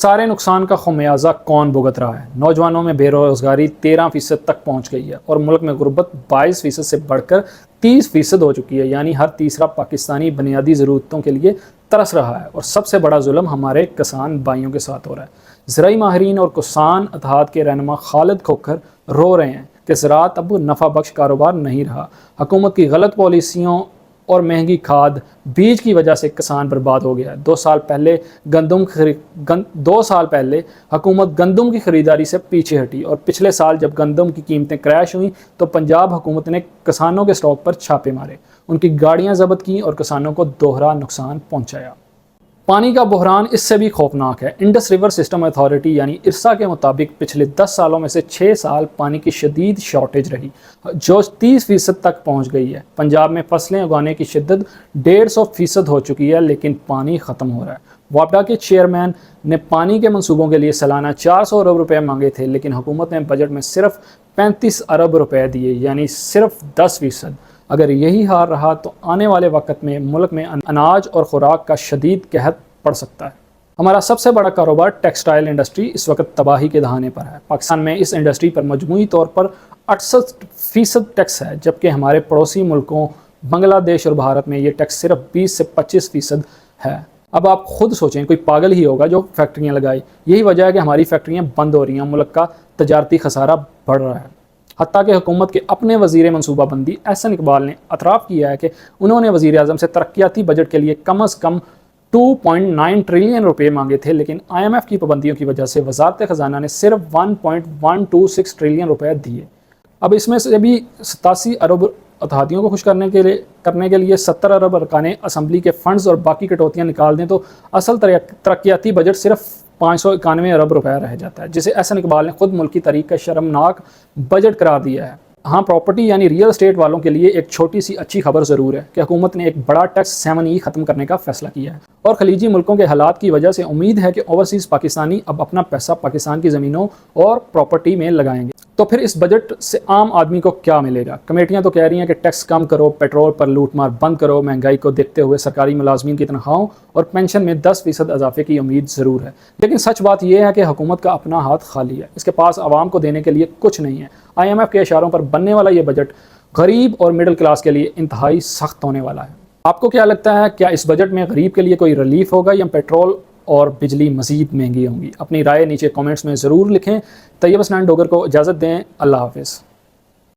سارے نقصان کا خمیازہ کون بھگت رہا ہے؟ نوجوانوں میں بے روزگاری 13% تک پہنچ گئی ہے اور ملک میں غربت 22% سے بڑھ کر 30% ہو چکی ہے، یعنی ہر تیسرا پاکستانی بنیادی ضرورتوں کے لیے ترس رہا ہے۔ اور سب سے بڑا ظلم ہمارے کسان بھائیوں کے ساتھ ہو رہا ہے۔ زرعی ماہرین اور کسان اتحاد کے رہنما خالد کھوکھر رو رہے ہیں کہ زراعت اب نفع بخش کاروبار نہیں رہا۔ حکومت کی غلط پالیسیوں اور مہنگی کھاد بیج کی وجہ سے کسان برباد ہو گیا ہے۔ 2 سال پہلے حکومت گندم کی خریداری سے پیچھے ہٹی اور پچھلے سال جب گندم کی قیمتیں کریش ہوئیں تو پنجاب حکومت نے کسانوں کے سٹاک پر چھاپے مارے، ان کی گاڑیاں ضبط کیں اور کسانوں کو دوہرا نقصان پہنچایا۔ پانی کا بحران اس سے بھی خوفناک ہے۔ انڈس ریور سسٹم اتھارٹی یعنی ارسا کے مطابق پچھلے 10 سالوں میں سے 6 سال پانی کی شدید شارٹیج رہی جو 30% تک پہنچ گئی ہے۔ پنجاب میں فصلیں اگانے کی شدت 150% ہو چکی ہے لیکن پانی ختم ہو رہا ہے۔ واپڈا کے چیئرمین نے پانی کے منصوبوں کے لیے سالانہ 400 ارب روپے مانگے تھے لیکن حکومت نے بجٹ میں صرف 35 ارب روپے دیے، یعنی صرف 10%۔ اگر یہی حال رہا تو آنے والے وقت میں ملک میں اناج اور خوراک کا شدید قحط پڑ سکتا ہے۔ ہمارا سب سے بڑا کاروبار ٹیکسٹائل انڈسٹری اس وقت تباہی کے دہانے پر ہے۔ پاکستان میں اس انڈسٹری پر مجموعی طور پر 68% ٹیکس ہے، جبکہ ہمارے پڑوسی ملکوں بنگلہ دیش اور بھارت میں یہ ٹیکس صرف 20 سے 25% ہے۔ اب آپ خود سوچیں، کوئی پاگل ہی ہوگا جو فیکٹریاں لگائی۔ یہی وجہ ہے کہ ہماری فیکٹریاں بند ہو رہی ہیں، ملک کا تجارتی خسارہ بڑھ رہا ہے۔ حتیٰ کہ حکومت کے اپنے وزیر منصوبہ بندی احسن اقبال نے اعتراف کیا ہے کہ انہوں نے وزیر اعظم سے ترقیاتی بجٹ کے لیے کم از کم 2.9 ٹریلین روپے مانگے تھے، لیکن IMF کی پابندیوں کی وجہ سے وزارت خزانہ نے صرف 1.126 ٹریلین روپے دیے۔ اب اس میں سے بھی 87 ارب اتحادیوں کو خوش کرنے کے لیے 70 ارب ارکان اسمبلی کے فنڈز اور باقی کٹوتیاں نکال دیں تو اصل ترقیاتی بجٹ صرف 591 ارب روپے رہ جاتا ہے، جسے احسن اقبال نے خود ملکی تاریخ کا شرمناک بجٹ قرار دیا ہے۔ ہاں، پراپرٹی یعنی ریئل اسٹیٹ والوں کے لیے ایک چھوٹی سی اچھی خبر ضرور ہے کہ حکومت نے ایک بڑا ٹیکس 7E ختم کرنے کا فیصلہ کیا ہے اور خلیجی ملکوں کے حالات کی وجہ سے امید ہے کہ اوورسیز پاکستانی اب اپنا پیسہ پاکستان کی زمینوں اور پراپرٹی میں لگائیں گے۔ تو پھر اس بجٹ سے عام آدمی کو کیا ملے گا؟ کمیٹیاں تو کہہ رہی ہیں کہ ٹیکس کم کرو، پیٹرول پر لوٹ مار بند کرو، مہنگائی کو دیکھتے ہوئے سرکاری ملازمین کی تنخواہوں اور پینشن میں 10% اضافے کی امید ضرور ہے، لیکن سچ بات یہ ہے کہ حکومت کا اپنا ہاتھ خالی ہے، اس کے پاس عوام کو دینے کے لیے کچھ نہیں ہے۔ IMF کے اشاروں پر بننے والا یہ بجٹ غریب اور مڈل کلاس کے لیے انتہائی سخت ہونے والا ہے۔ آپ کو کیا لگتا ہے، کیا اس بجٹ میں غریب کے لیے کوئی ریلیف ہوگا یا پیٹرول اور بجلی مزید مہنگی ہوں گی؟ اپنی رائے نیچے کامنٹس میں ضرور لکھیں۔ طیب حسنین ڈوگر کو اجازت دیں۔ اللہ حافظ۔